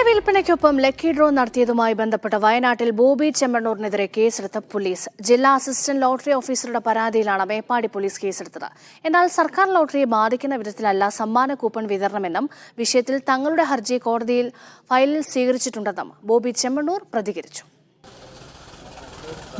വിൽപ്പനയ്ക്കൊപ്പം lucky draw നടത്തിയതുമായി ബന്ധപ്പെട്ട് വയനാട്ടിൽ ബോബി ചെമ്മണ്ണൂരിനെതിരെ കേസെടുത്ത പോലീസ്. ജില്ലാ അസിസ്റ്റന്റ് ലോട്ടറി ഓഫീസറുടെ പരാതിയിലാണ് മേപ്പാടി പോലീസ് കേസെടുത്തത്. എന്നാൽ സർക്കാർ ലോട്ടറിയെ ബാധിക്കുന്ന വിധത്തിലല്ല സമ്മാന കൂപ്പൺ വിതരണമെന്നും വിഷയത്തിൽ തങ്ങളുടെ ഹർജി കോടതിയിൽ ഫയലിൽ സ്വീകരിച്ചിട്ടുണ്ടെന്നും ബോബി ചെമ്മണ്ണൂർ പ്രതികരിച്ചു.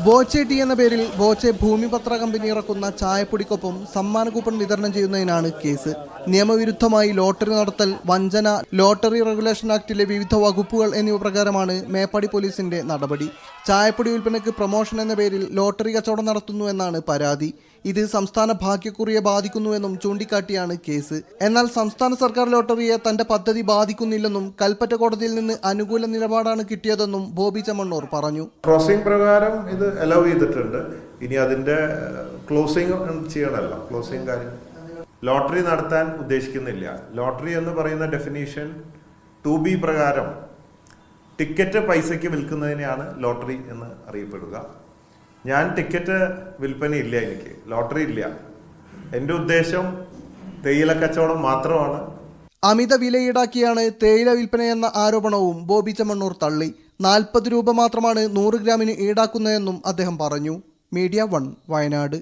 ബോച്ചെ ടി എന്ന പേരിൽ ബോച്ചെ ഭൂമിപത്ര കമ്പനി ഇറക്കുന്ന ചായപ്പൊടിക്കൊപ്പം സമ്മാന കൂപ്പൺ വിതരണം ചെയ്യുന്നതിനാണ് കേസ്. നിയമവിരുദ്ധമായി ലോട്ടറി നടത്തൽ, വഞ്ചന, ലോട്ടറി റെഗുലേഷൻ ആക്ടിലെ വിവിധ വകുപ്പുകൾ എന്നിവ പ്രകാരമാണ് മേപ്പാടി പോലീസിന്റെ നടപടി. ചായപ്പൊടി വിൽപ്പനയ്ക്ക് പ്രൊമോഷൻ എന്ന പേരിൽ ലോട്ടറി കച്ചവടം നടത്തുന്നു എന്നാണ് പരാതി. ഇത് സംസ്ഥാന ഭാഗ്യക്കുറിയെ ബാധിക്കുന്നുവെന്നും ചൂണ്ടിക്കാട്ടിയാണ് കേസ്. എന്നാൽ സംസ്ഥാന സർക്കാർ ലോട്ടറിയെ തന്റെ പദ്ധതി ബാധിക്കുന്നില്ലെന്നും കൽപ്പറ്റ കോടതിയിൽ നിന്ന് അനുകൂല നിലപാടാണ് കിട്ടിയതെന്നും ബോബി ചെമ്മണ്ണൂർ പറഞ്ഞു. ക്ലോസിംഗ് പ്രകാരം ഇത് അലൗ ചെയ്തിട്ടുണ്ട്. ഇനി അതിന്റെ ക്ലോസിംഗ് ചെയ്യണമല്ലോ. ക്ലോസിംഗ് കാര്യം ലോട്ടറി നടത്താൻ ഉദ്ദേശിക്കുന്നില്ല. ലോട്ടറി എന്ന് പറയുന്ന ഡെഫിനീഷൻ 2B പ്രകാരം ടിക്കറ്റ് പൈസയ്ക്ക് വിൽക്കുന്നതിനെയാണ് ലോട്ടറി എന്ന് അറിയപ്പെടുക. ഞാൻ ടിക്കറ്റ് വിൽപ്പനയില്ല, എനിക്ക് ലോട്ടറി ഇല്ല. എൻ്റെ ഉദ്ദേശം തേയില കച്ചവടം മാത്രമാണ്. അമിത വില ഈടാക്കിയാണ് തേയില വിൽപ്പനയെന്ന ആരോപണവും ബോബി ചെമ്മണ്ണൂർ തള്ളി. 40 രൂപ മാത്രമാണ് 100 ഗ്രാമിന് ഈടാക്കുന്നതെന്നും അദ്ദേഹം പറഞ്ഞു. മീഡിയ 1 വയനാട്.